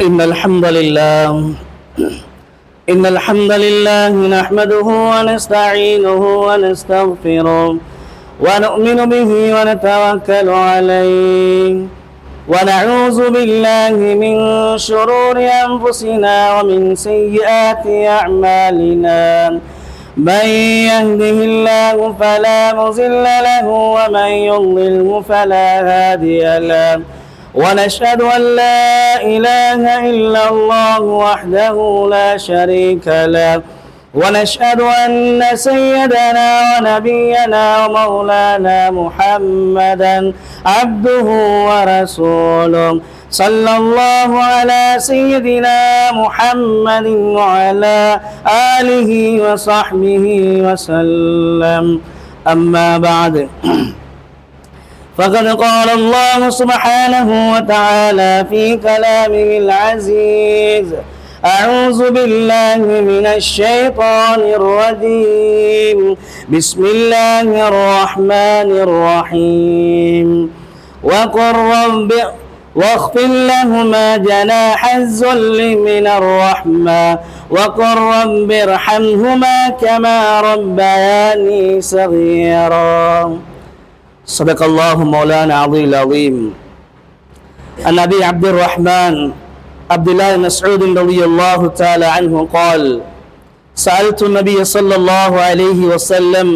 إن الحمد لله نحمده ونستعينه ونستغفره ونؤمن به ونتوكل عليه ونعوذ بالله من شرور أنفسنا ومن سيئات أعمالنا من يهده الله فلا مضل له ومن يضلله فلا هادي له ونشهد أن لا إله إلا الله وحده لا شريك له ونشهد أن سيدنا ونبينا ومولانا محمدا عبده ورسوله صلى الله على سيدنا محمد وعلى آله وصحبه وسلم أما بعد فقد قال الله سبحانه وتعالى في كلامه العزيز أعوذ بالله من الشيطان الرجيم بسم الله الرحمن الرحيم وقل رب واخفض لهما جناح الذل من الرحمة وقل رب ارحمهما كما ربياني صغيرا صدق الله مولانا العظيم. عن أبي عبد الرحمن عبد الله بن مسعود رضي الله تعالى عنه قال سألت النبي صلى الله عليه وسلم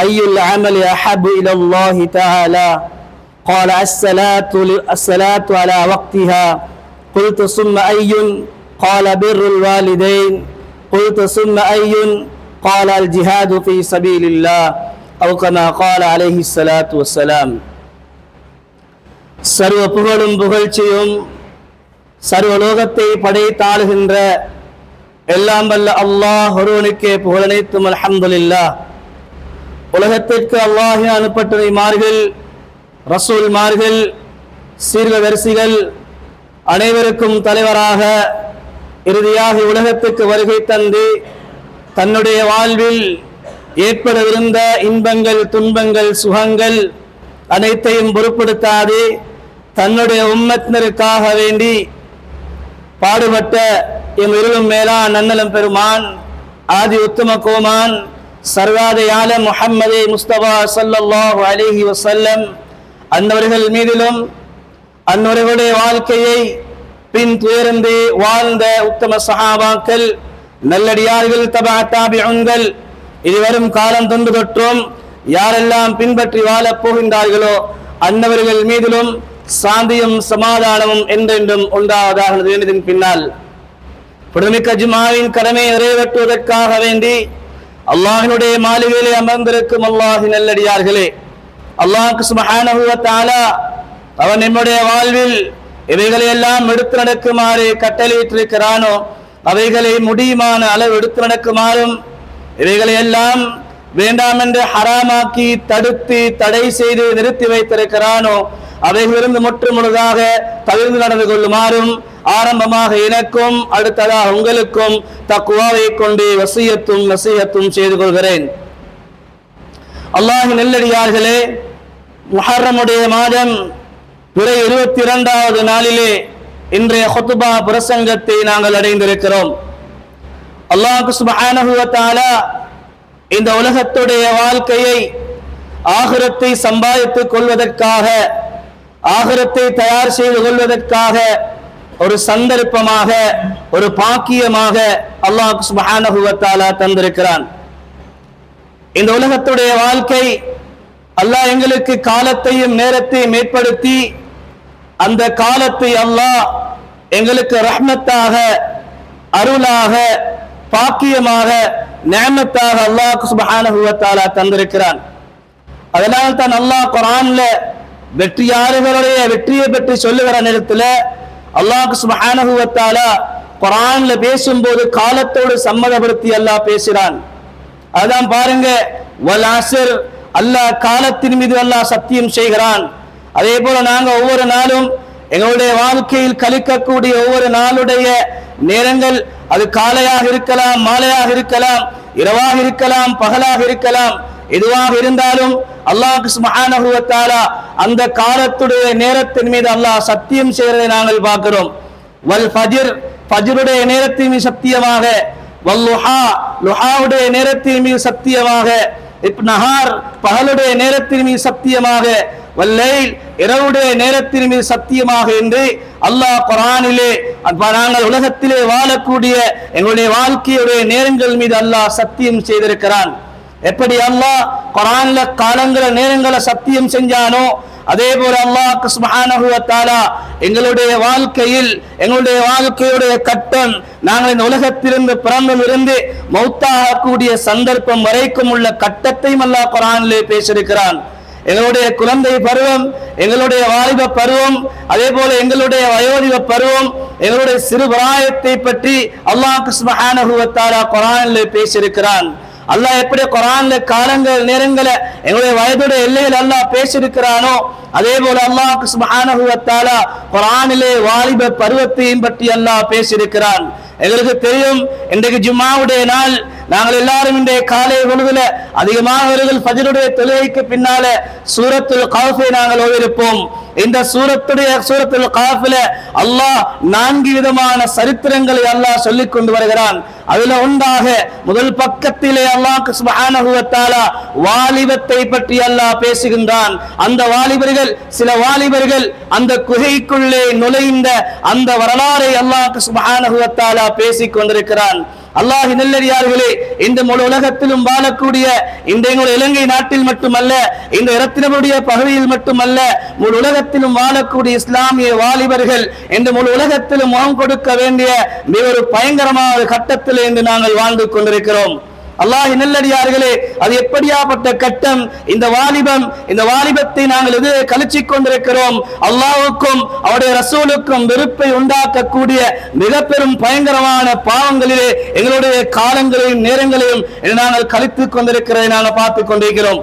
أي العمل أحب إلى الله تعالى قال الصلاة على وقتها قلت ثم أي قال بر الوالدين قلت ثم أي قال الجهاد في سبيل الله أو كما قال عليه الصلاة والسلام. சர்வ புகழும் புகழ்ச்சியும் சர்வலோகத்தை படைத்தாளுகின்ற எல்லாம் வல்ல அல்லாஹ் ஒருவனுக்கே புகழனைத்தும் அல்ஹம்துலில்லாஹ். உலகத்திற்கு அல்லாஹ் அனுப்பட்ட நபிமார்கள், ரசூல்மார்கள், சீர்வரிசைகள் அனைவருக்கும் தலைவராக இறுதியாக உலகத்துக்கு வருகை தந்து தன்னுடைய வாழ்வில் ஏற்படவிருந்த இன்பங்கள், துன்பங்கள், சுகங்கள் அனைத்தையும் பொருட்படுத்தாது தன்னுடைய உம்மத்தினருக்காக வேண்டி பாடுபட்ட எம் இருளும் மேலான் நன்னலம் பெருமான் ஆதி உத்தம கோமான் சர்வாதையால முஹம்மதே முஸ்தபா ஸல்லல்லாஹு அலைஹி வஸல்லம் அன்னவர்கள் மீதிலும் அன்னவர்களுடைய வாழ்க்கையை பின் துயர்ந்து வாழ்ந்த உத்தம சஹாபாக்கள், நல்லடியார்கள், தபா தாபிஊன்கள், இதுவரும் காலம் தொன்று தொற்றும் யாரெல்லாம் பின்பற்றி வாழப் போகின்றார்களோ அன்னவர்கள் மீதிலும் சாந்தியும் சமாதானமும் என்றென்றும் உண்டாவதாக வேண்டியதன் பின்னால் புனிதமிக்க ஜுமாவின் கடமையை நிறைவேற்றுவதற்காக வேண்டி அல்லாஹினுடைய மாளிகையிலே அமர்ந்திருக்கும் அல்லாஹின் நல்லடியார்களே, அல்லாஹ் சுப்ஹானஹு வ தஆலா அவன் நம்முடைய வாழ்வில் இவைகளை எல்லாம் எடுத்து நடக்குமாறு கட்டளையிட்டிருக்கிறானோ அவைகளை முடியுமான அளவு எடுத்து நடக்குமாறும் இவைகளை எல்லாம் வேண்டாம் என்று ஹராமாக்கி தடுத்து தடை செய்து நிறுத்தி வைத்திருக்கிறானோ அவைகளிலிருந்து முற்றுமுழுதாக தவிர்த்து நடந்து கொள்ளுமாறும் ஆரம்பமாக எனக்கும் அடுத்ததாக உங்களுக்கும் தக்வாவை கொண்டு வசியத்தும் நசீஹத்தும் செய்து கொள்கிறேன். அல்லாஹ்வின் நல்லடியார்களே, முஹர்ரமுடைய மாதம் பிறை 22வது நாளிலே இன்றைய ஹுத்பா பிரசங்கத்தை நாங்கள் அடைந்திருக்கிறோம். அல்லாஹ் சுப்ஹானஹு வ தஆலா இந்த உலகத்துடைய வாழ்க்கையை ஆகிரத்தை சம்பாதித்துக் கொள்வதற்காக, ஆகிரத்தை தயார் செய்து கொள்வதற்காக ஒரு சந்தர்ப்பமாக, ஒரு பாக்கியமாக அல்லாஹ் சுப்ஹானஹு வ தஆலா தந்திருக்கிறான். இந்த உலகத்துடைய வாழ்க்கை அல்லாஹ் எங்களுக்கு காலத்தையும் நேரத்தையும் ஏற்படுத்தி அந்த காலத்தை அல்லாஹ் எங்களுக்கு ரஹ்மத்தாக, அருளாக, பாக்கியமாக, நிஅமத்தாக அல்லாஹ் சுப்ஹானஹு வ தஆலா தந்திருக்கிறான். அதனால் தான் அல்லாஹ் குர்ஆன்ல வெற்றியாளர்களுடைய வெற்றியை பற்றி சொல்லுகிற நேரத்தில் அல்லாஹ் சுப்ஹானஹு வ தஆலா குர்ஆன்ல பேசும்போது காலத்தோடு சம்மதப்படுத்தி அல்லாஹ் பேசுகிறான். அதான் பாருங்க, வல் அஸ்ர், அல்லாஹ் காலத்தின் மீது அல்லாஹ் சத்தியம் செய்கிறான். அதே போல நாங்க ஒவ்வொரு நாளும் எங்களுடைய வாழ்க்கையில் கழிக்கக்கூடிய ஒவ்வொரு நாளுடைய நேரங்கள் அது காலையாக இருக்கலாம், மாலையாக இருக்கலாம், இரவாக இருக்கலாம், பகலாக இருக்கலாம், எதுவாக இருந்தாலும் அல்லாஹ் சுப்ஹானஹு வ தஆலா அந்த காலத்துடைய நேரத்தின் மீது அல்லாஹ் சத்தியம் செய்வதை நாங்கள் பார்க்கிறோம். வல் ஃபஜ்ர், ஃபஜ்ருடைய நேரத்தின் மீது சத்தியமாக, வல் லுஹா, லுஹாவுடைய நேரத்தின் மீது சத்தியமாக, நஹார் பகலுடைய நேரத்தின் மீது சத்தியமாக, வல்லைல் இரவுடைய நேரத்தின் மீது சத்தியமாக என்று அல்லாஹ் குர்ஆனிலே நாங்கள் உலகத்திலே வாழக்கூடிய எங்களுடைய வாழ்க்கையுடைய நேரங்கள் மீது அல்லாஹ் சத்தியம் செய்திருக்கிறான். எப்படி அல்லாஹ் குர்ஆன்ல காலங்கள நேரங்களை சத்தியம் செஞ்சானோ அதே போல அல்லாஹ் சுப்ஹானஹு வ தஆலா எங்களுடைய வாழ்க்கையில் எங்களுடைய வாழ்க்கையுடைய கட்டம் நாங்கள் இந்த உலகத்திலிருந்து பிறந்திலிருந்து மௌத்தாகக்கூடிய சந்தர்ப்பம் வரைக்கும் உள்ள கட்டத்தையும் அல்லாஹ் குர்ஆனிலே பேசியிருக்கிறான். எங்களுடைய குழந்தை பருவம், எங்களுடைய வாலிப பருவம், அதே போல எங்களுடைய வயோதிக பருவம், எங்களுடைய சிறு பிராயத்தை பற்றி அல்லாஹ் சுப்ஹானஹு வ தஆலா குர்ஆனிலே பேசியிருக்கிறான். அல்லாஹ் எப்படி குர்ஆன்ல காலங்கள் நேரங்களை எங்களுடைய வயதுடைய எல்லையில் அல்லாஹ் பேசியிருக்கிறானோ அதே போல அல்லாஹ் சுப்ஹானஹு வ தஆலா குர்ஆனிலே வாலிப பருவத்தையும் பற்றி அல்லாஹ் பேசியிருக்கிறான். எங்களுக்கு தெரியும், இன்றைக்கு ஜும்மாவுடைய நாள். நாங்கள் எல்லாரும் இன்றைய காலை பொழுதுல அதிகமானவர்கள் ஃபஜ்ருடைய தொழுகைக்கு பின்னால சூரத்துல் கஹ்ஃபை நாங்கள் ஓதிருப்போம். இந்த சூரத்துல் கஹ்ஃபில அல்லாஹ் 4 விதமான சரித்திரங்களை அல்லாஹ் சொல்லிக் கொண்டு வருகிறான். அதுல ஒன்றாக முதல் பக்கத்திலே அல்லாஹ் சுப்ஹானஹு வ தஆலா வாலிபத்தை பற்றி அல்லாஹ் பேசுகின்றான். அந்த வாலிபர்கள், சில வாலிபர்கள் அந்த குகைக்குள்ளே நுழைந்த அந்த வரலாறை அல்லாஹ் சுப்ஹானஹு வ தஆலா பேசிக் கொண்டிருக்கிறான். அல்லாஹ்வின் நல்லடியார்களே, இந்த முழு உலகத்திலும் வாழக்கூடிய இந்த இலங்கை நாட்டில் மட்டுமல்ல, இந்த இரத்தினபுரிய பகுதியில் மட்டுமல்ல, முழு உலகத்திலும் வாழக்கூடிய இஸ்லாமிய வாலிபர்கள் இந்த முழு உலகத்திலும் முகம் கொடுக்க வேண்டிய மிக ஒரு பயங்கரமான கட்டத்தில் இன்று நாங்கள் வாழ்ந்து கொண்டிருக்கிறோம். அல்லாஹ்வின் நல்லடியார்களே, அது எப்படியாப்பட்ட கட்டம்! இந்த வாலிபத்தை நாங்கள் எது கழிச்சிக் கொண்டிருக்கிறோம். அல்லாஹ்வுக்கும் அவருடைய ரசூலுக்கும் வெறுப்பை உண்டாக்கக்கூடிய மிக பெரும் பயங்கரமான பாவங்களிலே எங்களுடைய காலங்களையும் நேரங்களையும் நாங்கள் கழித்துக் கொண்டிருக்கிறதை நாங்கள் பார்த்துக் கொண்டிருக்கிறோம்.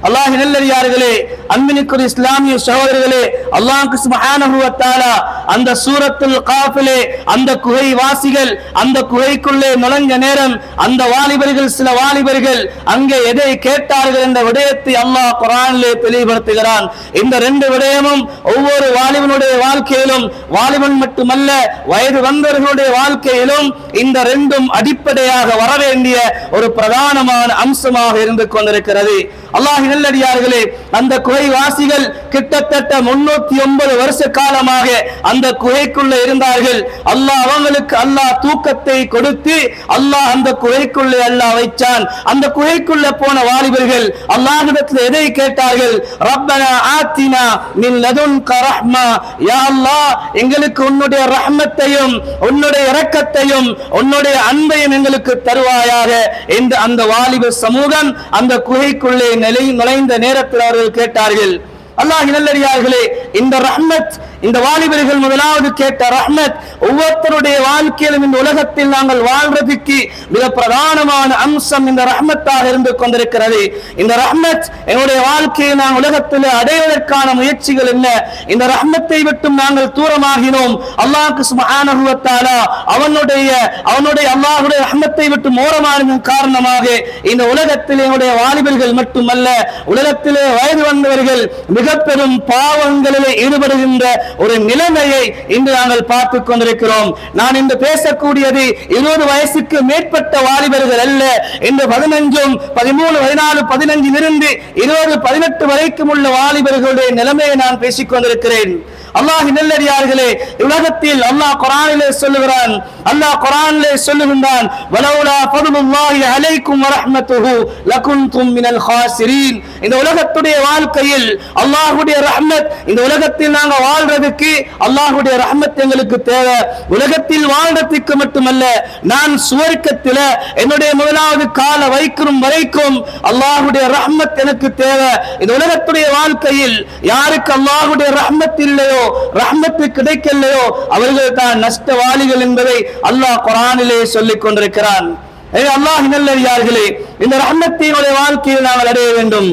அல்லாஹ்வின் நல்லடியார்களே, அன்பினுக்குரிய இஸ்லாமிய சகோதரர்களே, அல்லாஹ் சுப்ஹானஹு வ தஆலா அந்த சூரத்துல் கஹ்ஃபிலே அந்த குகை வாசிகள் அந்த குகைக்குள்ளே நுழைஞ்ச நேரம் அந்த வாலிபர்கள், சில வாலிபர்கள் அங்கே எதை கேட்டார்கள் என்ற விடயத்தை அல்லாஹ் குர்ஆனிலே தெளிவுபடுத்துகிறான். இந்த 2 விடயமும் ஒவ்வொரு வாலிபனுடைய வாழ்க்கையிலும், வாலிபன் மட்டுமல்ல வயது வந்தவர்களுடைய வாழ்க்கையிலும் இந்த 2ம் அடிப்படையாக வர வேண்டிய ஒரு பிரதானமான அம்சமாக இருந்து கொண்டிருக்கிறது. அல்லாஹ் நல்லடியார்களே, அந்த குகைவாசிகள் கிட்டத்தட்ட 309 வருஷ காலமாக அந்த குகைக்குள்ள இருந்தார்கள். அல்லாஹ் அவங்களுக்கு தூக்கத்தை கொடுத்து அல்லாஹ் அந்த குகைக்குள்ளே அல்லாஹ் வைச்சான். அந்த குகைக்குள்ள போன வாலிபர்கள் அல்லாஹ்விடத்தில் எதை கேட்டார்கள்? ரப்பனா ஆத்தினா மின் லதுன்க ரஹ்மா, யா அல்லாஹ் எங்களுக்கு உன்னுடைய ரஹ்மத்தையும் உன்னுடைய இரக்கத்தையும் உன்னுடைய அன்பையும் எங்களுக்கு தருவாயாக என்று அந்த வாலிப சமூகம் அந்த குகைக்குள்ளே நுழைந்த நேரத்தில் அவர்கள் கேட்டார்கள். அல்லாஹ்வின் நல்லடியார்களே, இந்த ரஹ்மத், இந்த வாலிபர்கள் முதலாவது கேட்ட ரஹ்மத் ஒவ்வொருத்தருடைய வாழ்க்கையிலும் இந்த உலகத்தில் நாங்கள் வாழ்றதுக்கு மிக பிரதானமான அம்சம் இந்த ரஹ்மத்தாக இருந்து கொண்டிருக்கிறது. இந்த ரஹ்மத் எங்களுடைய வாழ்க்கையை நாங்கள் உலகத்தில் அடைவதற்கான முயற்சிகள் என்ன? இந்த ரஹ்மத்தை விட்டும் நாங்கள் தூரமாகினோம். அல்லாஹ் சுப்ஹானஹு வ தஆலா அவனுடைய அல்லாஹ்வுடைய ரஹ்மத்தை விட்டு ஓரமானதன் காரணமாக இந்த உலகத்தில் எங்களுடைய வாலிபர்கள் மட்டுமல்ல, உலகத்திலே வயது வந்தவர்கள் மிக பெரும் பாவங்களிலே ஈடுபடுகின்ற ஒரு நிலைமையை இன்று நாங்கள் பார்த்துக் கொண்டிருக்கிறோம். நான் இன்று பேசக்கூடியது 20 வயசுக்கு மேற்பட்ட வாலிபர்கள் அல்ல. இன்று 15, 13, 14, 15 இருந்து 20, 18 வரைக்கும் உள்ள வாலிபர்களுடைய நிலைமையை நான் பேசிக் கொண்டிருக்கிறேன். அல்லாஹ்வின் நல்லடியார்களே, உலகத்தில் அல்லாஹ் குர்ஆனிலே சொல்லுகிறான், வலௌலா ஃபதுலுல்லாஹி அலைக்கும் வ ரஹ்மத்துஹு லகுன்தும் மினல் காசிரீன். இந்த உலகத்துடைய வாழ்க்கையில் அல்லாஹ்வுடைய ரஹ்மத், இந்த உலகத்தில் நாங்க வாழ்றதுக்கு அல்லாஹ்வுடைய ரஹ்மத் எங்களுக்கு தேவை. உலகத்தில் வாழ்றதுக்கு மட்டுமல்ல, நான் சுவர்க்கத்தில் என்னுடைய முதலாவது கால வைக்கும் வரைக்கும் அல்லாஹ்வுடைய ரஹ்மத் எனக்கு தேவை. இந்த உலகத்துடைய வாழ்க்கையில் யாருக்கு அல்லாஹ்வுடைய ரஹ்மத் இல்லையோ, ரஹ்மத்து கிடைக்கலையோ அவர்கள் தான் நஷ்டவாளிகள் என்பதை அல்லாஹ் குர்ஆனிலே சொல்லிக் கொண்டிருக்கிறான். அல்லாஹ்வின் நல்லடியார்களே, இந்த ரஹ்மத்தினுடைய வாழ்க்கையை நாங்கள் அடைய வேண்டும்.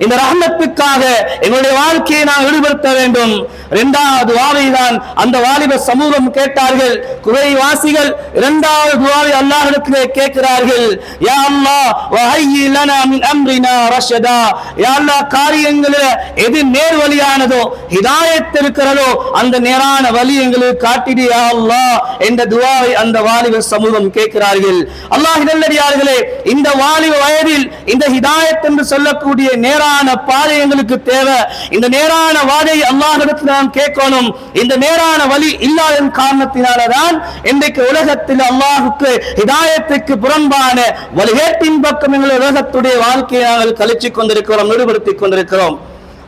இந்த ரஹ்மத்துக்காக எங்களுடைய வாழ்க்கையை நாம் ஈடுபடுத்த வேண்டும். இரண்டாவது துஆவை தான் அந்த வாலிப சமூகம் கேட்டார்கள். குறைவாசிகள் இரண்டாவது துஆவை அல்லாஹ்விடத்திலே கேட்கிறார்கள். யா அல்லாஹ் வஹய்யி லனா மின் அம்ரினா ரஷதா. யா அல்லாஹ், காரியங்களில் எது நேர் வழியானதோ, ஹிதாயத் இருக்கிறதோ, அந்த நேரான வழி எங்களுக்கு காட்டிடு யா அல்லாஹ் என்ற துஆவை அந்த வாலிப சமூகம் கேட்கிறார்கள். அல்லாஹ் நல்லடியார்களே, இந்த வாலிப வயதில் இந்த ஹிதாயத் என்று சொல்லக்கூடிய நேரான பாதை எங்களுக்கு தேவை. இந்த நேரான வாதை அல்லாஹ்விடத்தில் நாம் கேட்கணும். இந்த நேரான வழி இல்லாத காரணத்தினால்தான் இன்றைக்கு உலகத்தில் அல்லாஹ்வுக்கு ஹிதாயத்துக்கு புறம்பான வழிகேட்டின் பக்கம் எங்கள் உலகத்துடைய வாழ்க்கையை நாங்கள் கழிச்சுக் கொண்டிருக்கிறோம், ஈடுபடுத்திக் கொண்டிருக்கிறோம்.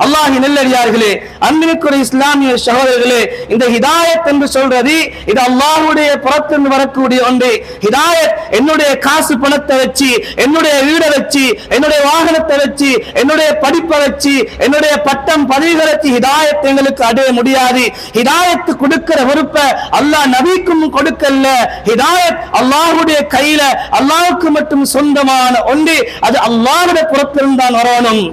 அல்லாஹ்வின் நல்லடியார்களே, அன்பிற்குரிய இஸ்லாமிய சகோதரர்களே, இந்த ஹிதாயத் என்று சொல்றது இது அல்லாஹ்வுடைய புறத்திலிருந்து வரக்கூடிய ஒன்று. ஹிதாயத் என்னுடைய காசு பணத்தை வச்சு, என்னுடைய வீடை வச்சு, என்னுடைய வாகனத்தை வச்சு, என்னுடைய படிப்பை வச்சு, என்னுடைய பட்டம் பதவிகளை வச்சு ஹிதாயத் எங்களுக்கு அடைய முடியாது. ஹிதாயத்து கொடுக்கிற பொறுப்பை அல்லாஹ் நபிக்கும் கொடுக்கல. ஹிதாயத் அல்லாஹ்வுடைய கையில, அல்லாஹ்வுக்கு மட்டும் சொந்தமான ஒன்று. அது அல்லாஹ்வுடைய புறத்திலிருந்து தான் வரணும்.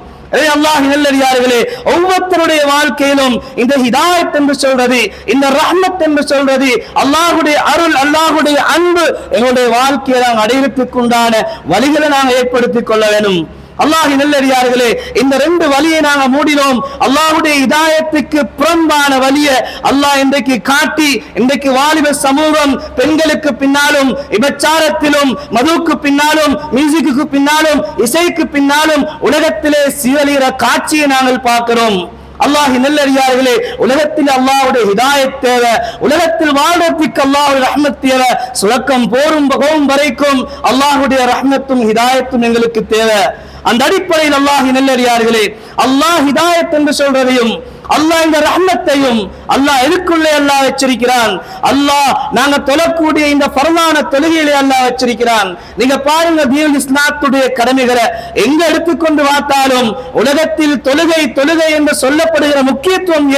அல்லாஹ் நல்லடியார்களே, ஒவ்வொருத்தருடைய வாழ்க்கையிலும் இந்த ஹிதாயத் என்று சொல்றது, இந்த ரஹ்மத் என்று சொல்றது, அல்லாஹ்வுடைய அருள், அல்லாஹ்வுடைய அன்பு எங்களுடைய வாழ்க்கையை நாங்கள் அடைவதற்கு உண்டான வழிகளை நாங்கள் ஏற்படுத்திக் கொள்ள வேண்டும். அல்லாஹ் நல்லடியார்களே, இந்த ரெண்டு வழியை நாங்க மூடினோம். அல்லாஹ்வுடைய ஹிதாயத்துக்கு புறம்பான வழியை அல்லாஹ் இன்றைக்கு காட்டி, இன்றைக்கு வாலிப சமூகம் பெண்களுக்கு பின்னாலும், விபச்சாரத்திலும், மதுவுக்கு பின்னாலும், மியூசிக்கு பின்னாலும், இசைக்கு பின்னாலும் உலகத்திலே சீரழிகிற காட்சியை நாங்கள் பார்க்கிறோம். அல்லாஹ் நல்லடியார்களே, உலகத்தில் அல்லாஹ்வுடைய ஹிதாயத் தேவை. உலகத்தில் வாழ்றதுக்கு அல்லாஹ்வுடைய ரஹ்மத் தேவை. சுலக்கம் போகும் வரைக்கும் அல்லாஹ்வுடைய ரஹ்மத்தும் ஹிதாயத்தும் எங்களுக்கு தேவை. அந்த அடிப்படையில் அல்லாஹ் நல்லடியார்களே, அல்லாஹ் ஹிதாயத் என்று சொல்றதையும், அல்லாஹ் இந்த ரஹ்மத்தையும் அல்லாஹ் எதுக்குள்ளே அல்லாஹ் வச்சிருக்கிறான். அல்லாஹ் நாங்க தொழக்கூடிய இந்த ஃபர்லான தொழுகையிலே அல்லாஹ் வச்சிருக்கிறான். நீங்க பாருங்க, தீனுல் இஸ்லாத்துடைய கடமைகளை எங்க எடுத்துக்கொண்டு பார்த்தாலும் உலகத்தில் தொழுகை தொழுகை என்று சொல்லப்படுகிற முக்கியத்துவம்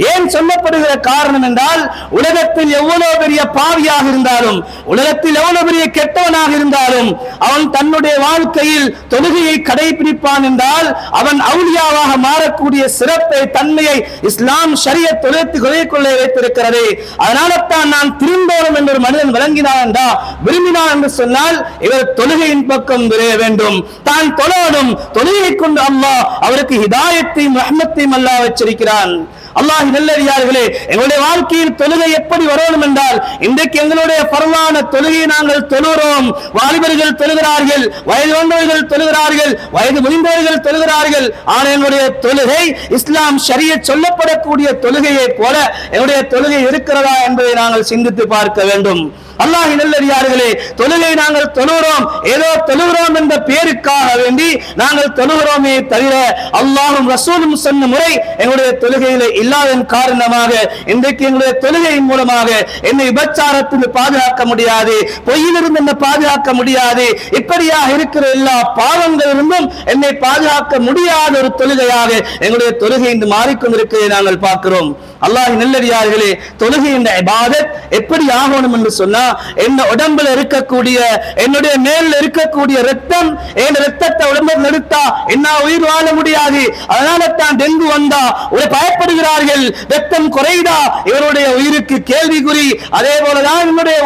ஏன் சொல்லப்படுகிற காரணம் என்றால், உலகத்தில் எவ்வளவு பெரிய பாவியாக இருந்தாலும், உலகத்தில் எவ்வளவு பெரிய கெட்டவனாக இருந்தாலும், அவன் தன்னுடைய வாழ்க்கையில் தொழுகையை கடைபிடிப்பான் என்றால் அவன் அவுலியாவாக மாறக்கூடிய சிறப்பை, தன்மையை இஸ்லாம் ஷரியத் தொழுகைக்குள்ளே வைத்திருக்கிறது. அதனால தான் நான் திரும்பவும் என்று ஒரு மனிதன் விளங்கினான் என்றா, விரும்பினான் என்று சொன்னால் இவர் தொழுகையின் பக்கம் விரைய வேண்டும், தான் தொழணும். தொழுகை கொண்டு அல்லாஹ் அவருக்கு ஹிதாயத்தையும் ரஹ்மத்தையும் அல்லாஹ் வச்சிருக்கிறான். அல்லாஹ் நல்லடியார்களே, எங்களுடைய வாழ்க்கையில் தொழுகை எப்படி வரணும் என்றால், இன்றைக்கு எங்களுடைய பரவான தொழுகையை நாங்கள் தொழுகிறோம். வாலிபர்கள் தொழுகிறார்கள், வயது வந்தவர்கள் தொழுகிறார்கள், வயது முதிர்ந்தவர்கள் தொழுகிறார்கள். ஆனால் என்னுடைய தொழுகை இஸ்லாம் ஷரியத் சொல்லப்படக்கூடிய தொழுகையை போல என்னுடைய தொழுகை இருக்கிறதா என்பதை நாங்கள் சிந்தித்து பார்க்க வேண்டும். அல்லாஹ் நல்லடியார்களே, தொழுகை நாங்கள் தொழுகிறோம், ஏதோ தொழுகிறோம் என்ற பேருக்காக வேண்டி நாங்கள் தொழுகிறோமே தவிர அல்லாஹும் ரசூலும் சொன்ன முறை எங்களுடைய தொழுகையில இல்லாதன் காரணமாக இன்றைக்கு எங்களுடைய தொழுகையின் மூலமாக என்னை விபச்சாரத்தில் பாதுகாக்க முடியாது, பொய்யிலிருந்து என்னை பாதுகாக்க முடியாது, இப்படியாக இருக்கிற எல்லா பாவங்களிலிருந்தும் என்னை பாதுகாக்க முடியாத ஒரு தொழுகையாக எங்களுடைய தொழுகை இன்று மாறிக்கொண்டிருக்கிறதை நாங்கள் பார்க்கிறோம். அல்லாஹ் நல்லடியார்களே, தொழுகை என்ற இபாதத் எப்படி ஆகணும் என்று சொன்னா, என்ன உடம்புல இருக்கக்கூடிய, என்னுடைய மேல இருக்கக்கூடிய ரத்தம், என் ரத்தத்தை உடம்புல நிறுத்தா என்ன உயிர் வாழ முடியாது. அதனால தான் டெங்கு வந்தா ஒரு பயப்படுகிறார்கள், ரத்தம் குறைதா இவருடைய உயிருக்கு கேள்விக்குறி. அதே போலதான் என்னுடைய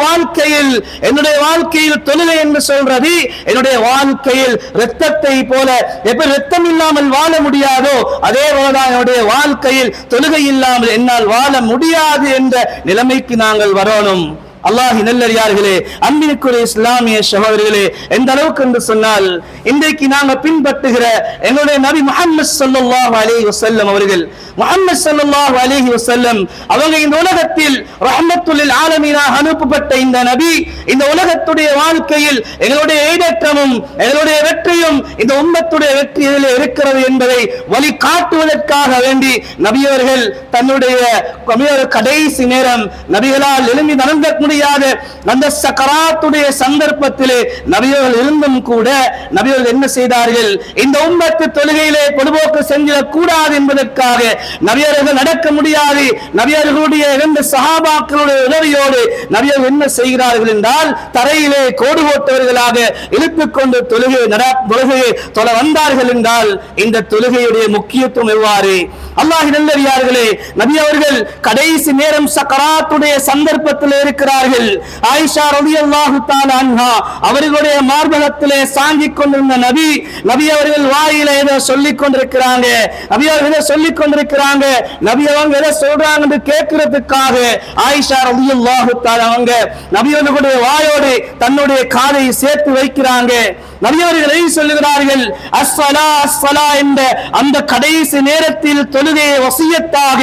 வாழ்க்கையில் தொழுகை என்று சொல்றது, என்னுடைய வாழ்க்கையில் ரத்தத்தை போல எப்படி ரத்தம் இல்லாமல் வாழ முடியாதோ அதே போலதான் என்னுடைய வாழ்க்கையில் தொழுகை இல்லாமல் என்னால் வாழ முடியாது என்ற நிலைமைக்கு நாங்கள் வரணும். அல்லாஹ் நல்லடியார்களே, அன்பிற்குரிய இஸ்லாமிய சகோதரர்களே, எந்த அளவுக்கு என்று சொன்னால், இன்றைக்கு நாங்கள் பின்பற்றுகிற எங்களுடைய நபி முஹம்மது ஸல்லல்லாஹு அலைஹி வஸல்லம் அவர்கள், முஹம்மது ஸல்லல்லாஹு அலைஹி வஸல்லம் அவங்க இந்த உலகத்தில் ரஹ்மத்துல் லில் ஆலமீனாக அனுப்பப்பட்ட இந்த நபி, இந்த உலகத்துடைய வாழ்க்கையில் எங்களுடைய ஈடேற்றமும் எங்களுடைய வெற்றியும் இந்த உம்மத்துடைய வெற்றியில் இருக்கிறது என்பதை வழி காட்டுவதற்காக வேண்டி நபியவர்கள் தன்னுடைய கடைசி நேரம் நபிகளால் எழும்பி நடந்த முடியாத அந்த சக்கராத்துடைய சந்தர்ப்பத்திலே நபியவர்கள் இருந்தும் கூட நபியவர்கள் என்ன செய்தார்கள்? இந்த உம்மத்து தொழுகையிலே பொதுபோக்கு செஞ்சிடக் கூடாது என்பதற்காக நபியவர்கள் நடக்க முடியாது. நபியவர்களுடைய 2 சஹாபாக்களுடைய உதவியோடு நபியவர்கள் என்ன செய்கிறார்கள் என்றால் தரையிலே கோடு போட்டவர்களாக இழுத்துக் கொண்டு தொழுகையை தொழ வந்தார்கள் என்றால் இந்த தொழுகையுடைய முக்கியத்துவம் எவ்வாறு? அல்லாஹ்வின் நல்லடியார்களே, நபி அவர்கள் கடைசி நேரம் சக்கராத்துடைய சந்தர்ப்பத்தில் இருக்கிறார்கள். ஆயிஷா ரலியல்லாஹு தஆலா அன்ஹா அவர்களுடைய மார்பகத்திலே சாங்கிக் கொண்டிருந்த நபி அவர்கள் வாயில ஏதோ சொல்லிக் கொண்டிருக்கிறாங்க. நபி அவங்க எதை சொல்றாங்க என்று கேட்கிறதுக்காக ஆயிஷா ரலியல்லாஹு தஆலா அவங்க நபி அவர்களுடைய வாயோடு தன்னுடைய காதை சேர்த்து வைக்கிறாங்க. நபி அவர்கள் சொல்லுகிறார்கள், அஸ்ஸலா அஸ்ஸலா என்ற அந்த கடைசி நேரத்தில் தொழுகையை வசியத்தாக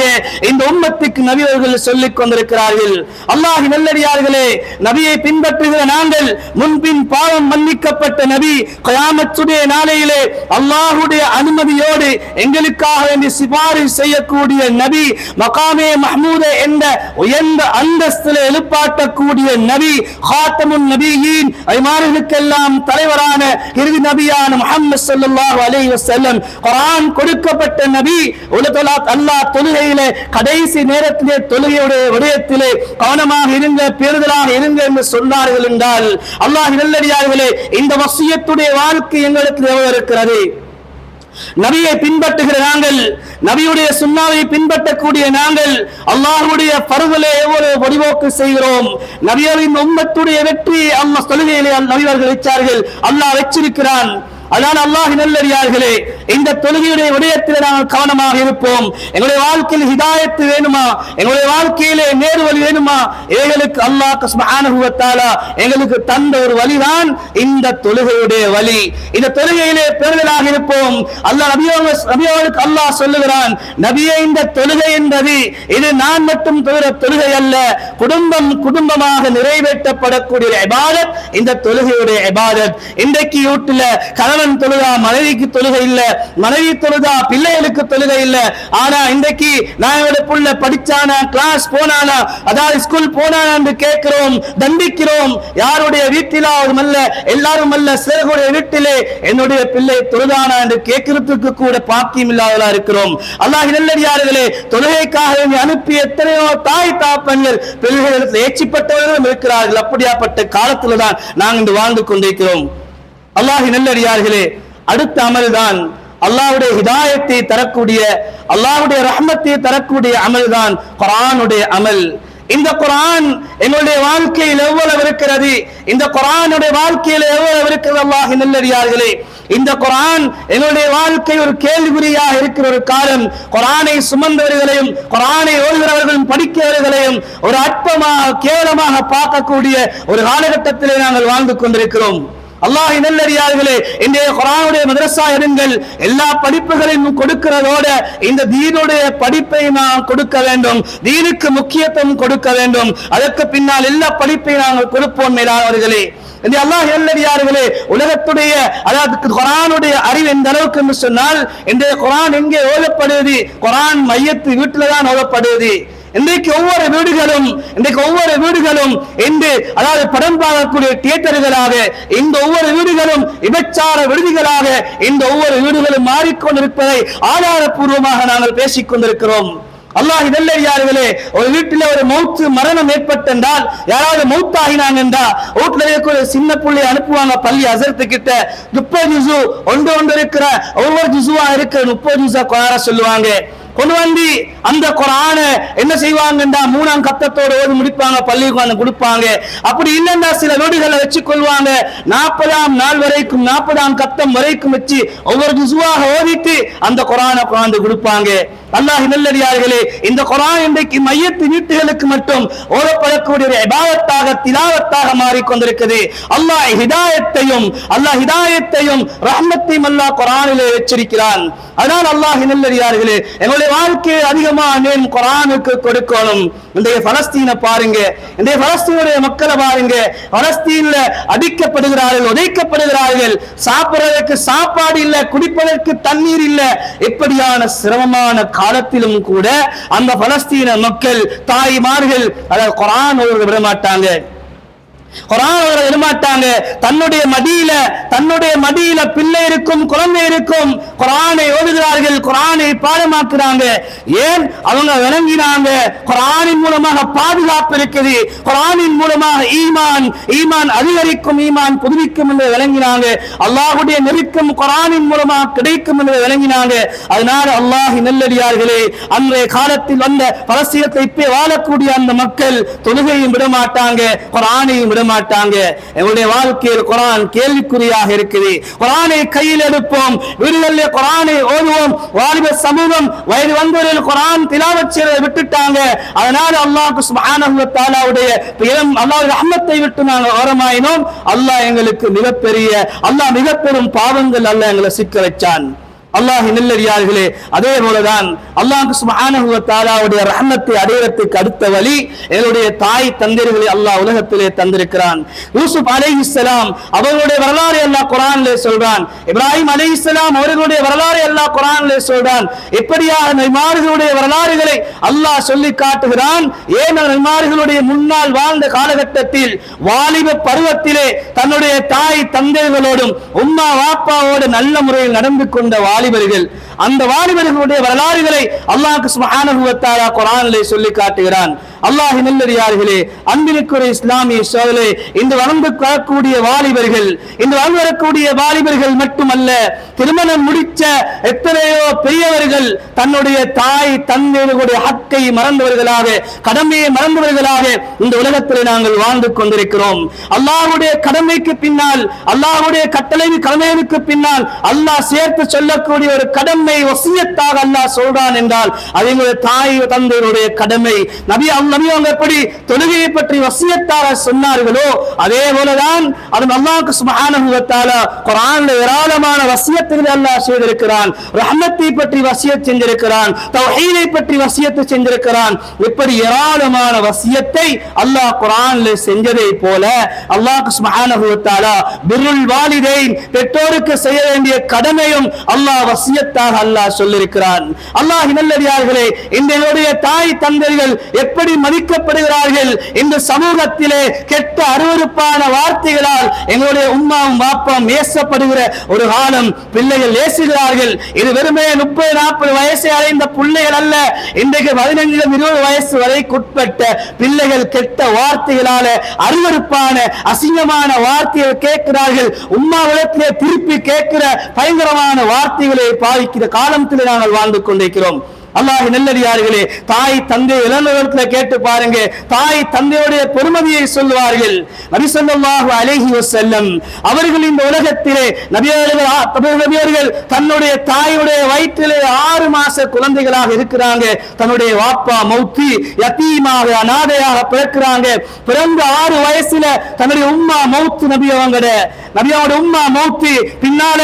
இந்த உம்மத்துக்கு நபி அவர்கள் சொல்லிக் கொண்டிருக்கிறார்கள். அல்லாஹ்வின் நல்லடியார்களே, நபியை பின்பற்றுகிற நாங்கள் முன்பின் பாவம் மன்னிக்கப்பட்ட நபி கியாமத்துடைய நாளையிலே அல்லாஹ்வுடைய அனுமதியோடு எங்களுக்காக வேண்டி சிபாரிஷ் செய்யக்கூடிய நபி, மகாமே மஹ்மூத என்ற உயர்ந்த அந்தஸ்திலே எழுப்பாட்டக்கூடிய நபி, ஹாத்தமுன் நபியீன் ஐமார்களுக்கெல்லாம் தலைவரான இறுதி நபியான முஹம்மது ஸல்லல்லாஹு அலைஹி வஸல்லம், குர்ஆன் கொடுக்கப்பட்ட நபி, அல்லாஹ் தொழுகையிலே கடைசி நேரத்திலே தொழுகையுடைய விடயத்திலே கவனமாக இருங்க, பேருதலாக இருங்க என்று சொன்னார்கள் என்றால் அல்லாஹ் நல்லடியார்களே, இந்த வசியத்துடைய வாழ்க்கை எங்களுக்கு இருக்கிறது. நபியை பின்பற்றுகிற நாங்கள், நபியுடைய சுன்னாவை பின்பற்றக்கூடிய நாங்கள் அல்லாஹ்வுடைய பருவலை எவ்வளவு வடிவோக்கு செய்கிறோம். நபியரின் உம்மத்துடைய வெற்றி அல்லாஹ் தொழுகையிலே நபியர்கள் வைச்சார்கள், அல்லாஹ் வச்சிருக்கிறான். அதனால் அல்லாஹ் நல்லடியார்களே, இந்த தொழுகையுடைய விடயத்தில் நாங்கள் கவனமாக இருப்போம். எங்களுடைய வாழ்க்கையில் ஹிதாயத்து வேணுமா, எங்களுடைய வாழ்க்கையிலே நேர்வழி வேணுமா, எங்களுக்கு அல்லாஹ் சுப்ஹானஹு வ தஆலா எங்களுக்கு தந்த ஒரு வழிதான் இந்த தொழுகையுடைய வழி. இந்த தொழுகையிலே பேருதலாக இருப்போம். அல்லாஹ் நபியவர்களுக்கு அல்லாஹ் சொல்லுகிறான், நபியே, இந்த தொழுகை என்பது இது நான் மட்டும் தொழுகை அல்ல, குடும்பமாக நிறைவேற்றப்படக்கூடிய இபாதத் இந்த தொழுகையுடைய இபாதத். இன்றைக்கு வீட்டில் கணவன் தொழுதா மனைவிக்கு தொழுகை இல்ல, மனைவி தொழுதா பிள்ளைகளுக்கு தொழுகை இல்ல. ஆனா இன்றைக்கு நான் புள்ள படிச்சானா, கிளாஸ் போனானா, அதாவது ஸ்கூல் போனானா என்று கேட்கிறோம், தண்டிக்கிறோம். யாருடைய வீட்டிலாவது அல்ல, எல்லாரும் அல்ல, சிலருடைய வீட்டிலே என்னுடைய பிள்ளை தொழுதானா என்று கேட்கிறதுக்கு கூட பாக்கியம் இல்லாதவர்களா இருக்கிறோம். அல்லாஹ் நல்லடியார்களே, தொழுகைக்காக அனுப்பிய எத்தனையோ தாய் தாப்பன்கள் பிள்ளைகளுக்கு ஏச்சிப்பட்டவர்களும் இருக்கிறார்கள். அப்படியாப்பட்ட காலத்துல தான் நாங்கள் இன்று வாழ்ந்து கொண்டிருக்கிறோம். அல்லாஹ் நல்லடியார்களே, அடுத்த அமல்தான் அல்லாஹ்வுடைய ஹிதாயத்தை தரக்கூடிய, அல்லாஹ்வுடைய ரஹ்மத்தை தரக்கூடிய அமல்தான் குர்ஆனுடைய அமல். இந்த குர்ஆன் எங்களுடைய வாழ்க்கையில் எவ்வளவு இருக்கிறது, இந்த குர்ஆனுடைய வாழ்க்கையில் எவ்வளவு இருக்கிறது அல்லாஹ் நல்லடியார்களே. இந்த குர்ஆன் எங்களுடைய வாழ்க்கை ஒரு கேள்விக்குறியாக இருக்கிற ஒரு காலம். குர்ஆனை சுமந்தவர்களையும் குர்ஆனை ஓதுகிறவர்களும் படிக்கிறவர்களையும் ஒரு அற்பமாக கேவலமாக பார்க்கக்கூடிய ஒரு காலகட்டத்திலே நாங்கள் வாழ்ந்து கொண்டிருக்கிறோம். அல்லாஹ் நல்லடியார்களே, இந்த குர்ஆனுடைய மதரசா எடுங்கள், எல்லா படிப்புகளையும் கொடுக்கிறதோட இந்த தீனுடைய படிப்பை நாம் கொடுக்க வேண்டும், தீனுக்கு முக்கியத்துவம் கொடுக்க வேண்டும். அதற்கு பின்னால் எல்லா படிப்பையும் நாங்கள் கொடுப்போம். மேலானவர்களே, இந்த அல்லாஹ் நல்லடியார்களே, உலகத்துடைய அதாவது குர்ஆனுடைய அறிவு எந்த அளவுக்கு என்று சொன்னால், இந்த குர்ஆன் எங்கே ஓதப்படுவது? குர்ஆன் மையத்து வீட்டில தான் ஓதப்படுவது. இன்றைக்கு ஒவ்வொரு வீடுகளும் என்று அதாவது படம் பார்க்கக்கூடிய தியேட்டர்களாக, இந்த ஒவ்வொரு வீடுகளும் விபச்சார விடுதிகளாக இந்த ஒவ்வொரு வீடுகளும் மாறிக்கொண்டிருப்பதை ஆதாரப்பூர்வமாக நாங்கள் பேசிக் கொண்டிருக்கிறோம். அல்லாஹ் நல்லடியார்களே, ஒரு வீட்டில் ஒரு மரணம் ஏற்பட்டால், யாராவது மௌத்தாகினாங்க என்றா வீட்டுல இருக்கிற சின்ன பிள்ளை அனுப்புவாங்க பள்ளி அசரத்து கிட்ட. 30 ஜுசு ஒன்று இருக்கிற ஒவ்வொரு ஜுசுவா இருக்கிற 30 ஜுசா குரான சொல்லுவாங்க. கொண்டு வந்து அந்த குர்ஆன என்ன செய்வாங்கண்டா 3ஆம் கத்தத்தோடு ஓதி முடிப்பாங்க, பள்ளிக்கு கொடுப்பாங்க. அப்படி இல்லைன்னா சில வீடுகளை வச்சு கொள்வாங்க, 40ஆம் நாள் வரைக்கும் 40ஆம் கத்தம் வரைக்கும் வச்சு ஒவ்வொரு ஜுசுவாக ஓதிட்டு அந்த குர்ஆனை கொண்டு கொடுப்பாங்க. அல்லாஹ் நல்லடியார்களே, இந்த குர்ஆன் இன்றைக்கு மையத்து வீட்டுகளுக்கு மட்டும் ஓதப்படக்கூடிய ஒரு இபாதத்தாக திலாவத்தாக மாறிக்கொண்டிருக்கிறது. அல்லாஹ் ஹிதாயத்தையும் ரஹ்மத்தையும் அல்லாஹ் குர்ஆனிலே வச்சிருக்கிறான். அதனால் அல்லாஹ் நல்லடியார்களே, எங்களுடைய வாழ்க்கையை அதிகமாக நேம் குர்ஆனுக்கு கொடுக்கணும். இன்றைய பலஸ்தீனை பாருங்க, இன்றைய பலஸ்தீனுடைய மக்களை பாருங்க. பலஸ்தீன்ல அடிக்கப்படுகிறார்கள், உதைக்கப்படுகிறார்கள், சாப்பிடுறதற்கு சாப்பாடு இல்ல, குடிப்பதற்கு தண்ணீர் இல்ல. எப்படியான சிரமமான காலத்திலும் கூட அந்த பலஸ்தீன மக்கள் தாய்மார்கள் அதாவது குர்ஆன் ஓத விட மாட்டாங்க, குர்ஆன் ஓத விட மாட்டாங்க. தன்னுடைய மடியில பிள்ளை இருக்கும், குழந்தை இருக்கும், குர்ஆனை ஓதுகிறார்கள், குர்ஆனை பாடமாக்குறாங்க. ஏன்? அவங்க விளங்கினாங்க குர்ஆனின் மூலமாக பாதுகாப்பு இருக்குது, குர்ஆனின் மூலமாக ஈமான் அதிகரிக்கும், ஈமான் புதுப்பிக்கும் என்று விளங்கினாங்க. அல்லாஹ்வுடைய நெருக்கம் குர்ஆனின் மூலமாக கிடைக்கும் என்று விளங்கினாங்க. அதனால அல்லாஹ்வின் நல்லடியார்களே, அன்றைய காலத்தில் வந்த பலஸ்தீனத்தை இப்ப வாழக்கூடிய அந்த மக்கள் தொழுகையும் விட மாட்டாங்க, குர்ஆனையும் விட மாட்டாங்க. எங்களுடைய வாழ்க்கையில் குர்ஆன் கேள்விக்குறியாக இருக்குது. குர்ஆனை கையில் எடுப்போம், வீடுகளில் குர்ஆனை ஓதுவோம். வாலிப சமூகம் வயது வந்தவர்கள் குர்ஆன் திலாவத் செய்வதை விட்டுட்டாங்க. அதனால அல்லாஹ் சுப்ஹானஹு வ தஆலாவுடைய அல்லாஹ்வுடைய ரஹ்மத்தை விட்டு நாங்கள் ஓரமாயினோம். அல்லாஹ் எங்களுக்கு மிகப்பெரும் பாவங்கள் அல்லாஹ் எங்களை சிக்க வச்சான். அல்லாஹ்வின் நல்லடியார்களே, அதே போலதான் அல்லாஹ் சுப்ஹானஹு வ தஆலாவுடைய ரஹ்மத்தை அடையறதுக்கு அடுத்த வழி எங்களுடைய தாய் தந்தையர்களை அல்லாஹ் உலகத்திலே தந்திருக்கிறான். யூசுப் அலைஹிஸ்ஸலாம் அவர்களுடைய வரலாறு அல்லாஹ் குர்ஆனிலே சொல்றான். இப்ராஹிம் அலைஹிஸ்ஸலாம் அவர்களுடைய வரலாறு அல்லாஹ் குர்ஆனிலே சொல்றான். இப்படியாக நபிமார்களுடைய வரலாறுகளை அல்லாஹ் சொல்லி காட்டுகிறான். ஏன் நபிமார்களுடைய முன்னால் வாழ்ந்த காலகட்டத்தில் வாலிப பருவத்திலே தன்னுடைய தாய் தந்தைகளோடும் உம்மா வாப்பாவோடு நல்ல முறையில் நடந்து கொண்ட வாலிபர்கள், அந்த வாலிபர்களுடைய வரலாறுகளை அல்லாஹ் சுப்ஹானஹு வ தஆலா குர்ஆனிலே சொல்லி காட்டுகிறான். அல்லாஹ்வின் நல்லடியார்களே, அன்பிற்குரிய இஸ்லாமிய சகோதரர்களே, இந்த வளர்ந்து வரக்கூடிய வாலிபர்கள் மட்டுமல்ல, திருமணம் முடிச்ச எத்தனையோ பெரியவர்கள் தன்னுடைய தாய் தந்தையர்களுடைய ஹக்கை மறந்தவர்களாக, கடமையை மறந்தவர்களாக இந்த உலகத்தில் நாங்கள் வாழ்ந்து கொண்டிருக்கிறோம். அல்லாஹ்வுடைய கடமைக்கு பின்னால், அல்லாஹ்வுடைய கடமைக்கு பின்னால் அல்லாஹ் சேர்த்து சொல்லக்கூடிய ஒரு கடமை வசியத்தாக அல்லாஹ் சொல்றான் என்றால் அது எங்களுடைய தாய் தந்தையருடைய கடமை. நபி அவங்க எப்படி தொழுகையை பற்றி வசியத்தாக சொன்னார்களோ அதே போலதான் அது அல்லாஹ் சுப்ஹானஹு வ தஆலா குர்ஆனில் ஏராளமான வசியத்துகளை அல்லாஹ் செய்திருக்கிறான். ரஹ்மத்தை பற்றி வசியத் செஞ்சிருக்கிறான், தௌஹீதை பற்றி வசியத்து செஞ்சிருக்கிறான். இப்படி ஏராளமான வசியத்தை அல்லாஹ் குர்ஆனில் செஞ்சதை போல அல்லாஹ் சுப்ஹானஹு வ தஆலா பிர்ருல் வாலிதைன் பெற்றோருக்கு செய்ய வேண்டிய கடமையும் அல்லாஹ் வசியத்தாக அல்லாஹ் சொல்லியிருக்கிறான். அல்லாஹ்வின் நல்லடியார்களே, இன்றைய தாய் தந்தைகள் எப்படி மதிக்கப்படுகிறார்கள்? இந்த சமூகத்திலே கெட்ட அருவருப்பான வார்த்தைகளால் எங்களுடைய உம்மாவும் பாப்பாவும் ஏசப்படுகிற ஒரு காலம். பிள்ளைகள் ஏசுகிறார்கள். இது வெறுமே 30-40 வயசை அடைந்த பிள்ளைகள் அல்ல, இன்றைக்கு 15-20 வயசு வரைக்குட்பட்ட பிள்ளைகள் கெட்ட வார்த்தைகளால அருவருப்பான அசிங்கமான வார்த்தைகள் கேட்கிறார்கள். உம்மாவிடத்திலே திருப்பி கேட்கிற பயங்கரமான வார்த்தைகளை பாவிக்கிற காலத்தில் நாங்கள் வாழ்ந்து கொண்டிருக்கிறோம். அல்லாஹ்வின் நல்லடியார்களே, தாய் தந்தை இளநகரத்தில் கேட்டு பாருங்க, தாய் தந்தையுடைய பெருமதியை சொல்லுவார்கள். நபி ஸல்லல்லாஹு அலைஹி வஸல்லம் அவர்கள் இந்த உலகத்திலே நபியவர்கள் தன்னுடைய தாயுடைய வயிற்றிலே 6 மாச குழந்தைகளாக இருக்கிறாங்க. தன்னுடைய வாப்பா மௌத்தி, யதீமாக அனாதையாக பிறக்கிறாங்க. பிறந்த 6 வயசுல தன்னுடைய உம்மா மௌத்து, நபியோட உம்மா மௌத்தி. பின்னால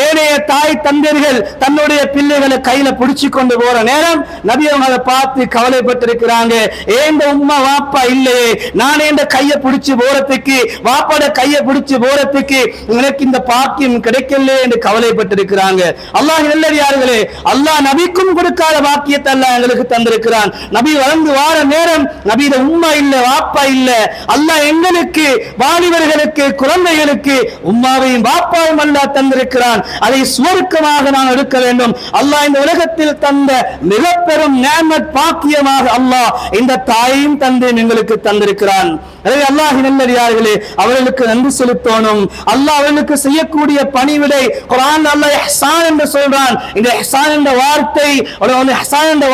ஏனைய தாய் தந்தையர்கள் தன்னுடைய பிள்ளைகளை கையில பிடிச்சு கொண்டு போற நேரம் நபி அவங்க அதை பார்த்து கவலைப்பட்டிருக்கிறாங்க. ஏந்த உம்மா வாப்பா இல்லையே, நான் ஏந்த கையை பிடிச்சு போறதுக்கு, வாப்பாட கையை பிடிச்சு போறதுக்கு எனக்கு இந்த பாக்கியம் கிடைக்கல என்று கவலைப்பட்டிருக்கிறாங்க. அல்லாஹ் நல்லடியார்களே, அல்லாஹ் நபிக்கும் கொடுக்காத பாக்கியத்தை அல்லாஹ் எங்களுக்கு தந்திருக்கிறான். நபி வளர்ந்து வார நேரம் நபியிட உம்மா இல்ல, வாப்பா இல்ல. அல்லாஹ் எங்களுக்கு வாலிபர்களுக்கு, குழந்தைகளுக்கு உம்மாவையும் வாப்பாவையும் அல்லாஹ் தந்திருக்கிறான். அதை சுவர்க்கமாக நான் எடுக்க வேண்டும். அல்லாஹ் இந்த உலகத்தில் தந்த மிக பெரும் நிஅமத் பாக்கியமாக அல்லாஹ் இந்த தாயையும் தந்தையும் எங்களுக்கு தந்திருக்கிறான். எனவே அல்லாஹ்வின் நல்லடியார்களே, அவர்களுக்கு நன்றி செலுத்தணும். அல்லாஹ் அவர்களுக்கு செய்யக்கூடிய பணிவிடை குர்ஆன் அல்லாஹ் இஹ்சான் என்று சொல்றான். இந்த இஹ்சான் என்ற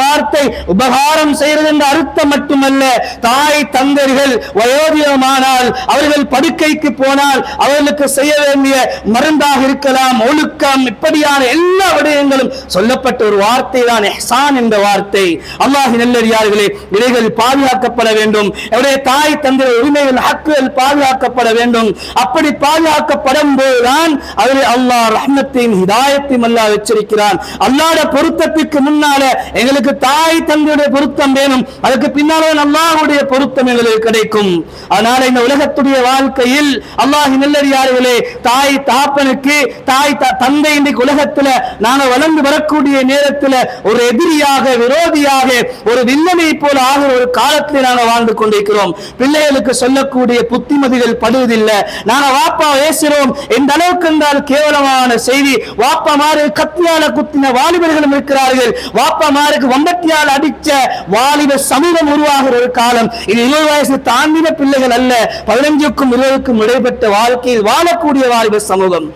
வார்த்தை உபகாரம் செய்கிறது என்ற அர்த்தம் மட்டுமல்ல. தாய் தந்தையர்கள் வயோதிகமானால், அவர்கள் படுக்கைக்கு போனால் அவர்களுக்கு செய்ய வேண்டிய மருந்தாக இருக்கலாம், ஒழுக்கம், இப்படியான எல்லா விடயங்களும் சொல்லப்பட்ட ஒரு வார்த்தை தான் இஹ்சான் என்ற வார்த்தை. அல்லாஹ்வின் நல்லடியார்களே, இவைகள் பாதுகாக்கப்பட வேண்டும். அவருடைய தாய் தந்தை உரிமைகள் ஹக்குகள் பாதுகாக்கப்பட வேண்டும். அப்படி பாதுகாக்கப்படும் போதுதான் அதில் அல்லாஹ் ரஹ்மத்தையும் ஹிதாயத்தையும் அல்லாஹ் வச்சிருக்கிறான். அல்லாஹ்வுடைய பொருத்தத்துக்கு முன்னால எங்களுக்கு தாய் தந்தையுடைய பொருத்தம் வேணும், அதுக்கு பின்னால அல்லாஹ்வுடைய பொருத்தம் எங்களுக்கு கிடைக்கும். அதனால இந்த உலகத்துடைய வாழ்க்கையில் அல்லாஹ்வின் நல்லடியார்களே, தாய் தாப்பனுக்கு தாய் தந்தை இன்றைக்கு உலகத்துல நாங்க வளர்ந்து வரக்கூடிய நேரத்தில் ஒரு எதிரியாக விரோதியாக ஒரு வில்லனை போல ஆகிற ஒரு காலத்தில் நாங்கள் வாழ்ந்து கொண்டிருக்கிறோம். பிள்ளைகளுக்கு சொல்லக்கூடிய புத்திமதிகள் படுவதில்லை. நாங்க வாப்பா பேசுறோம் எந்த அளவுக்கு என்றால் கேவலமான செய்தி. வாப்பா மாறு கத்தியால குத்தின வாலிபர்களும் இருக்கிறார்கள். வாப்பா மாருக்கு வம்பத்தியால் அடிச்ச வாலிப சமூகம் உருவாகிற ஒரு காலம் இது. 20 வயசு தாண்டின பிள்ளைகள் அல்ல, 15க்கும் 20க்கும் இடைப்பட்ட வாழ்க்கையில் வாழக்கூடிய வாலிப சமூகம்.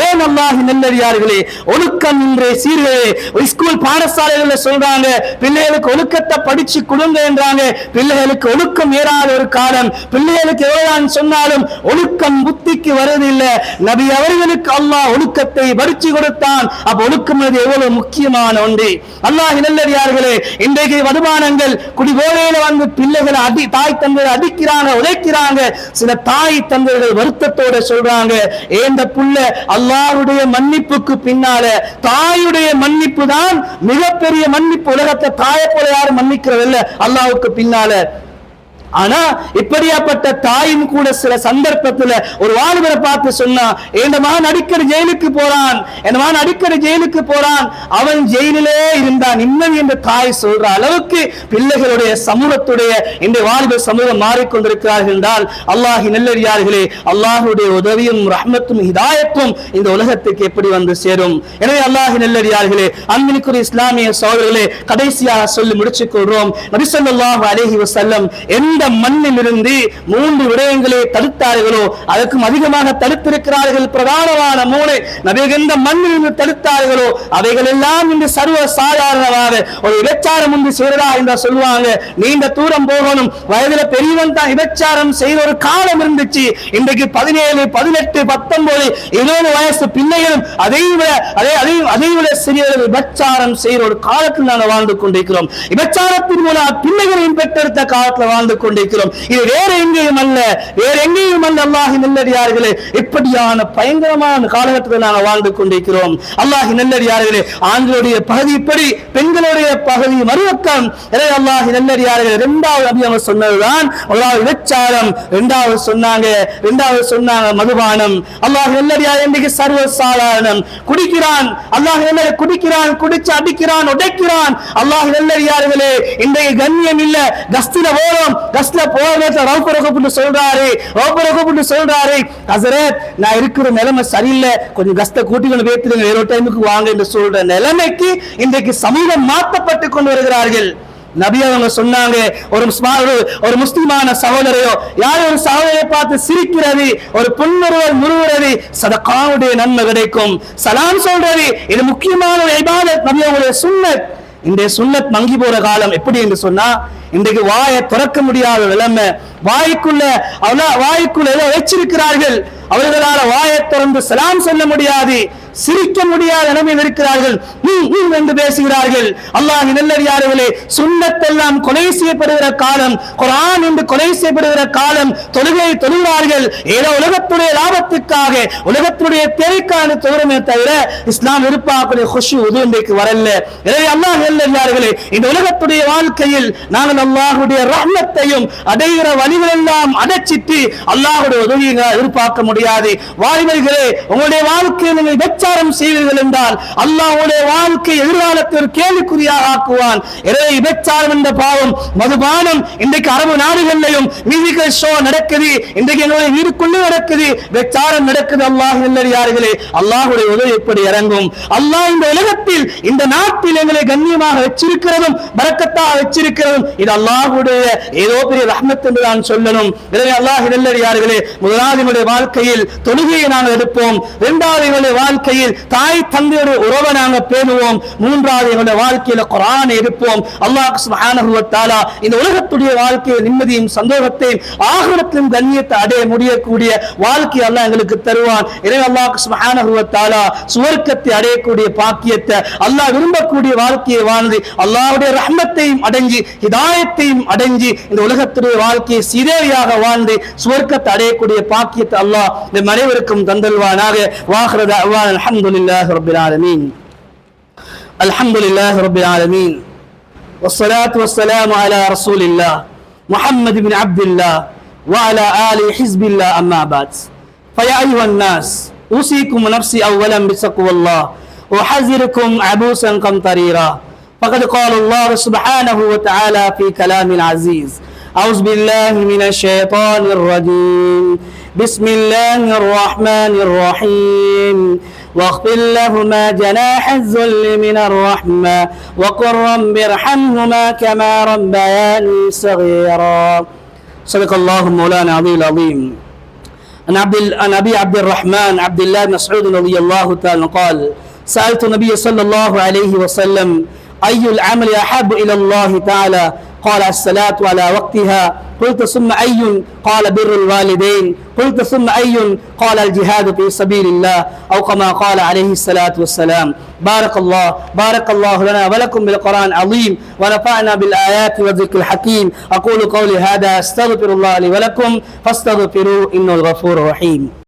ஏன் அல்லாஹ்வின் நல்லடியார்களே, ஒழுக்கம் இன்றைய சீர்கே. ஸ்கூல் பாடசாலைகள் சொல்றாங்க பிள்ளைகளுக்கு ஒழுக்கத்தை படிச்சு கொடுங்க என்றாங்க. பிள்ளைகளுக்கு ஒழுக்கம் ஏறாத ஒரு காலம். பிள்ளைகளுக்கு எவ்வளவுதான் சொன்னாலும் ஒழுக்கம் புத்திக்கு வருவதில்லை. நபி அவர்களுக்கு அல்லாஹ் ஒழுக்கத்தை படிச்சு கொடுத்தான். அப்ப ஒழுக்கம் எவ்வளவு முக்கியமான ஒன்று. அல்லாஹ்வின் நல்லடியார்களே, இன்றைக்கு வருமானங்கள் குடிபோதையில வந்து பிள்ளைகளை தாய் தந்தையை அடிக்கிறாங்க, உழைக்கிறாங்க. சில தாய் தந்தைகள் வருத்தத்தோட சொல்றாங்க, ஏந்த புள்ள அல்லாஹ்வுடைய மன்னிப்புக்கு பின்னால தாயுடைய மன்னிப்பு தான் மிகப்பெரிய மன்னிப்பு. உலகத்தை தாயை போல யாரும் மன்னிக்கிறதில்லை அல்லாஹ்வுக்கு பின்னால. ஆனா இப்படியாப்பட்ட தாயும் கூட சில சந்தர்ப்பத்துல ஒரு வாலிபரை பார்த்து சொன்னா, என் மகன் அடிக்கடி ஜெயிலுக்கு போறான், என் மகன் அடிக்கடி ஜெயிலுக்கு போறான், அவன் ஜெயிலிலே இருந்தான் இன்னும் என்று தாய் சொல்ற அளவுக்கு பிள்ளைகளுடைய சமூகத்துடைய இந்த வாலிப சமூகம் மாறிக்கொண்டிருக்கிறார்கள் என்றால் அல்லாஹ்வின் நல்லடியார்களே, அல்லாஹ்வுடைய உதவியும் ரஹ்மத்தும் ஹிதாயத்தும் இந்த உலகத்துக்கு எப்படி வந்து சேரும்? எனவே அல்லாஹ்வின் நல்லடியார்களே, அன்பிற்குரிய இஸ்லாமிய சகோதரர்களே, கடைசியாக சொல்லி முடிச்சுக் கொள்றோம். நபி ஸல்லல்லாஹு அலைஹி வஸல்லம் இந்த மண்ணில் இருந்து 3 விடயங்களை தடுத்தார்களோ அதற்கும் அதிகமாக தடுத்திருக்கிறார்கள். பிரதானமான 3 நபிகள் எந்த மண்ணில் இருந்து தடுத்தார்களோ அவைகள் எல்லாம் இன்று சர்வ சாதாரணமாக ஒரு விபச்சாரம் ஒன்று செய்யறதா என்று சொல்லுவாங்க. நீண்ட தூரம் போகணும், வயதுல பெரியவன் தான் விபச்சாரம் செய்த ஒரு காலம் இருந்துச்சு. இன்றைக்கு 17, 18, 19, 20 வயசு பிள்ளைகளும் அதைவிட சிறிய விபச்சாரம் செய்கிற ஒரு காலத்தில் நாங்கள் வாழ்ந்து கொண்டிருக்கிறோம். விபச்சாரத்தின் மூலம் பிள்ளைகளையும் பெற்றெடுத்த காலத்தில் வாழ்ந்து கொண்டிருக்கிறோம். இது வேற எங்கேயும் அல்ல, வேற எங்கேயும் அல்ல. அல்லாஹ்வின் நல்லடியார்களே, இப்படியான பயங்கரமான காலகட்டத்தில் நாங்கள் வாழ்ந்து கொண்டிருக்கிறோம். அல்லாஹ்வின் நல்லடியார்களே, ஆண்களுடைய பகுதி இப்படி, பெண்களுடைய பகுதி மறுபக்கம். எனவே அல்லாஹ்வின் நல்லடியார்களே, 2வது நபி அவங்க சொன்னதுதான் முதலாவது விபச்சாரம், 2வது சொன்னாங்க மதுபானம். அல்லாஹ்வின் நல்லடியார்களே, இன்றைக்கு சர்வ சாதாரணம். குடிக்கிறான், அல்லாஹ்வின் நல்லடியார்களே, குடிக்கிறான், குடிச்சு அடிக்கிறான், உடைக்கிறான். அல்லாஹ்வின் நல்லடியார்களே, இன்றைக்கு கண்ணியம் இல்ல. கஸ்தில போறோம், கஸ்ல போறதுல ரவுபரகப்புன்னு சொல்றாரு, ஹஸரத் நான் இருக்கிற நிலைமை சரியில்லை, கொஞ்சம் கஸ்த கூட்டிக்கொண்டு பேத்துடுங்க, வேற டைமுக்கு வாங்க என்று சொல்ற நிலைமைக்கு இன்றைக்கு சமூகம் மாற்றப்பட்டு கொண்டு வருகிறார்கள். நபி அவங்க சொன்னாங்க, ஒரு முஸ்லிமான சகோதரையோ யார் ஒரு சகோதரை பார்த்து சிரிக்கிறது, ஒரு புன்முறுவல் முறுவுறது சதகாவுடைய நன்மை கிடைக்கும். சலாம் சொல்றது இது முக்கியமான ஒரு இபாதத், நபி அவங்களுடைய சுன்னத். இந்த சுன்னத் மங்கி போற காலம். எப்படி என்று சொன்னா, இன்றைக்கு வாயை திறக்க முடியாத நிலைமை. வாய்க்குள்ள ஏதோ வச்சிருக்கிறார்கள், அவர்களால் வாயை திறந்து சலாம் சொல்ல முடியாது, சிரிக்க முடியாத நிலைமையில் இருக்கிறார்கள், என்று பேசுகிறார்கள். அல்லாஹ்வின் நல்லடியார்களே, சுன்னத் எல்லாம் கொலை செய்யப்படுகிற காலம், குர்ஆன் என்று கொலை செய்யப்படுகிற காலம். தொழுகை தொழுகிறார்கள் ஏதோ உலகத்துடைய லாபத்துக்காக, உலகத்துடைய தேவைக்கான தொழுமே தவிர இஸ்லாம் விருப்பாக்கூடிய குஷு உது இன்றைக்கு வரல. எனவே அல்லாஹ்வின் நல்லடியார்களே, இந்த உலகத்துடைய வாழ்க்கையில் நாங்கள் அல்லாஹ்வுடைய ரஹ்மத்தையும் அடைகிற வழிகள் எல்லாம் அடைச்சிட்டு அல்லாஹ்வுடைய உதவியை எதிர்பார்க்க முடியாது. வாலிபர்களே, உங்களுடைய வாழ்க்கையை நீங்கள் விபச்சாரம் செய்வீர்கள் என்றால் அல்லாஹ்வுடைய வாழ்க்கை எதிர்காலத்தில் கேள்விக்குறியாக ஆக்குவான். எனவே விபச்சாரம் என்ற பாவம், மதுபானம் இன்றைக்கு அரபு நாடுகளிலும் மியூசிக்கல் ஷோ நடக்குது, இன்றைக்கு எங்களுடைய வீடுக்குள்ளே நடக்குது, விபச்சாரம் நடக்குது. அல்லாஹ்வின் நல்லடியார்களே, அல்லாஹ்வுடைய உதவி எப்படி இறங்கும்? அல்லாஹ் இந்த உலகத்தில் இந்த நாட்டில் எங்களை கண்ணியமாக வச்சிருக்கிறதும் பரக்கத்தாக வச்சிருக்கிறதும் இது அல்லாஹ்வுடைய ஏதோ பெரிய ரஹ்மத் என்று நான் சொல்லணும். எனவே அல்லாஹ்வின் நல்லடியார்களே, முதலாவது வாழ்க்கையில் தொழுகையை நாங்கள் எடுப்போம். 2வது வாழ்க்கை வாழ்க்கையில் தாய் தந்தையோட உறவை நாங்கள் பேணுவோம். மூன்றாவது எங்களுடைய வாழ்க்கையில குர்ஆனை எடுப்போம். அல்லாஹ் சுப்ஹானஹு வ தஆலா இந்த உலகத்துடைய வாழ்க்கையை நிம்மதியும் சந்தோஷத்தையும் ஆகிரத்திலும் கண்ணியத்தை அடைய முடியக்கூடிய வாழ்க்கை அல்லாஹ் எங்களுக்கு தருவான். எனவே அல்லாஹ் சுப்ஹானஹு வ தஆலா சுவர்க்கத்தை அடையக்கூடிய பாக்கியத்தை அல்லாஹ் விரும்பக்கூடிய வாழ்க்கையை வாழ்ந்து அல்லாஹ்வுடைய ரஹ்மத்தையும் அடைஞ்சி ஹிதாயத்தையும் அடைஞ்சி இந்த உலகத்துடைய வாழ்க்கையை சீதேவியாக வாழ்ந்து சுவர்க்கத்தை அடையக்கூடிய பாக்கியத்தை அல்லாஹ் இந்த அனைவருக்கும் தந்தல்வானாக. வாஹிரு தஅவானா அல்ஹம்துலில்லாஹி ரப்பில் ஆலமீன். அல்ஹம்துலில்லாஹி ரப்பில் ஆலமீன். والصلاة والسلام على رسول الله محمد بن عبد الله وعلى آل حزب الله أما بعد. فيا أيها الناس أوصيكم ونفسي أولا بتقوى الله وأحذركم عبوسا قمطريرا. فقد قال الله سبحانه وتعالى في كلام العزيز: أعوذ بالله من الشيطان الرجيم. بسم الله الرحمن الرحيم. واخفض لهما جناح الذل من الرحمة وقل رب ارحمهما كما ربياني صغيرا. صدق الله مولانا العظيم. عن أبي عبد الرحمن عبد الله بن مسعود رضي الله تعالى قال: سألت النبي صلى الله عليه وسلم: أي العمل أحب إلى الله تعالى؟ قال: الصلاة على وقتها. قلت: ثم أي؟ قال: بر الوالدين. قلت: ثم أي؟ قال: الجهاد في سبيل الله، أو كما قال عليه الصلاة والسلام. بارك الله لنا ولكم بالقرآن العظيم ونفعنا بالآيات والذكر الحكيم. أقول قولي هذا، أستغفر الله لي ولكم فاستغفروه إنه الغفور الرحيم.